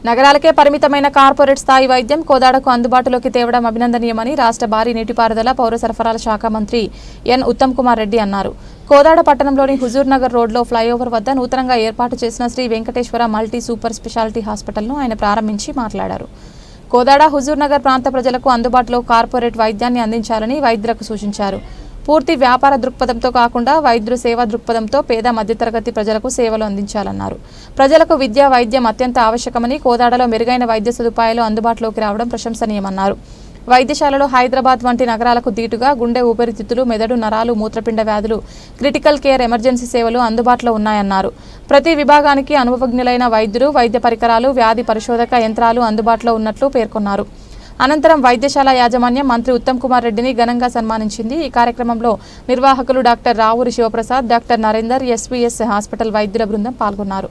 నగరాలకే పరిమితమైన కార్పొరేట్ స్థాయి వైద్యం కోదాడకు అందుబాటులోకి తేవడం అభినందనీయమని రాష్ట్ర భారీ నీటిపారుదల పౌర సరఫరాల శాఖ మంత్రి ఎన్ ఉత్తమ్ కుమార్ రెడ్డి అన్నారు. కోదాడ పట్టణంలోని హుజూర్ నగర్ రోడ్లో ఫ్లైఓవర్ వద్ద నూతనంగా ఏర్పాటు చేసిన Sri Venkateswara multi super speciality హాస్పిటల్ను ఆయన ప్రారంభించి మాట్లాడారు. కోదాడ హుజూర్ నగర్ ప్రాంత ప్రజలకు అందుబాటులో కార్పొరేట్ వైద్యాన్ని అందించాలని వైద్యులకు సూచించారు. పూర్తి వ్యాపార దృక్పథంతో కాకుండా వైద్యులు సేవా దృక్పథంతో పేద మధ్యతరగతి ప్రజలకు సేవలు అందించాలన్నారు. ప్రజలకు విద్య వైద్యం అత్యంత ఆవశ్యకమని కోదాడలో మెరుగైన వైద్య సదుపాయాలు అందుబాటులోకి రావడం ప్రశంసనీయమన్నారు. వైద్యశాలలో హైదరాబాద్ వంటి నగరాలకు దీటుగా గుండె ఊపిరితిత్తులు మెదడు నరాలు మూత్రపిండ వ్యాధులు క్రిటికల్ కేర్ ఎమర్జెన్సీ సేవలు అందుబాటులో ఉన్నాయన్నారు. ప్రతి విభాగానికి అనుభవజ్ఞులైన వైద్యులు వైద్య పరికరాలు వ్యాధి పరిశోధక యంత్రాలు అందుబాటులో ఉన్నట్లు పేర్కొన్నారు. అనంతరం వైద్యశాల యాజమాన్యం మంత్రి ఉత్తమ్ కుమార్ రెడ్డిని ఘనంగా సన్మానించింది. ఈ కార్యక్రమంలో నిర్వాహకులు doctor Ravuri Sivaprasad, doctor Narender, SVS hospital వైద్యుల బృందం పాల్గొన్నారు.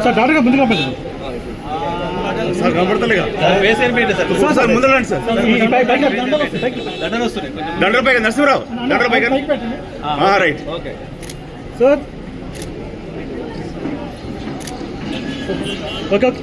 సార్ డాక్టర్ గారు ముందుగా పెట్టండి సార్ కనబడతలేగా సార్ ముందు రండి సార్ దండలపై నరసింహరావు దండలపై right sir okay okay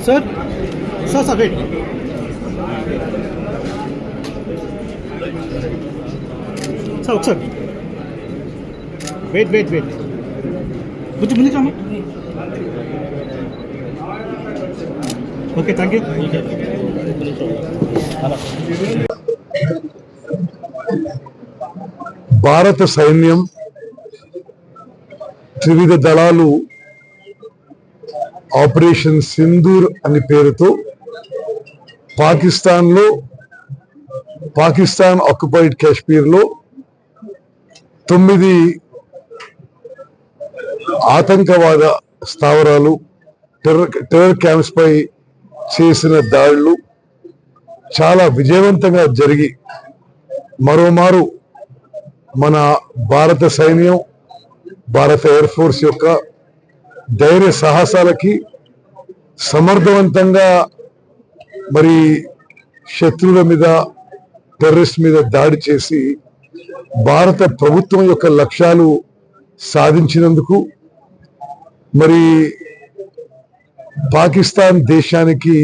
sir sir sir wait sir ఒకసారి వెయిట్ వెయిట్ వెయిట్ కొంచెం ముందుకు రామ్మా. Okay thank you. భారత సైన్యం త్రివిధ దళాలు ఆపరేషన్ సింధూర్ అనే పేరుతో పాకిస్తాన్ ఆక్యుపైడ్ కాశ్మీర్లో 9 ఆతంకవాద స్థావరాలు టెర్రర్ క్యాంప్స్ పై చేసిన దాడులు చాలా విజయవంతంగా జరిగి మరోమారు మన భారత సైన్యం భారత ఎయిర్ ఫోర్స్ యొక్క ధైర్య సాహసాలకి సమర్థవంతంగా మరి శత్రువుల మీద టెర్రరిస్ట్ మీద దాడి చేసి భారత ప్రభుత్వం యొక్క లక్ష్యాలు సాధించినందుకు మరి పాకిస్తాన్ దేశానికి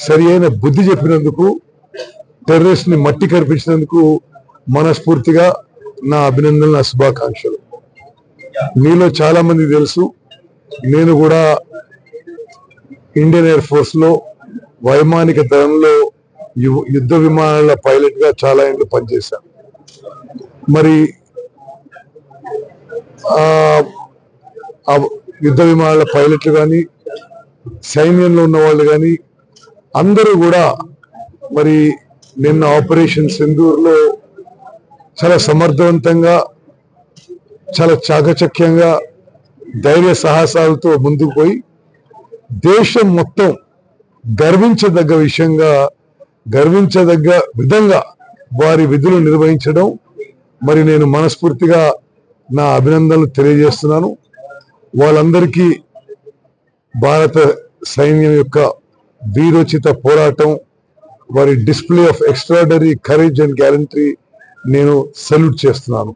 సరి అయిన బుద్ధి చెప్పినందుకు టెర్రరిస్ట్ ని మట్టి కనిపించినందుకు మనస్ఫూర్తిగా నా అభినందనలు, నా శుభాకాంక్షలు. మీలో చాలా మంది తెలుసు, నేను కూడా ఇండియన్ ఎయిర్ ఫోర్స్ లో వైమానిక దళంలో యుద్ధ విమానాల పైలట్ గా చాలా ఏళ్ళు పనిచేశాను. మరి యుద్ధ విమానాల పైలట్లు కానీ సైన్యంలో ఉన్న వాళ్ళు కానీ అందరూ కూడా మరి నిన్న ఆపరేషన్ సింధూర్ లో చాలా సమర్థవంతంగా చాలా చాకచక్యంగా ధైర్య సాహసాలతో ముందుకు పోయి దేశం మొత్తం గర్వించదగ్గ విధంగా వారి విధులు నిర్వహించడం మరి నేను మనస్ఫూర్తిగా నా అభినందనలు తెలియజేస్తున్నాను. వాళ్ళందరికీ భారత సైన్యం యొక్క వీరోచిత పోరాటం, వారి display of extraordinary courage and guarantee నేను సెల్యూట్ చేస్తున్నాను.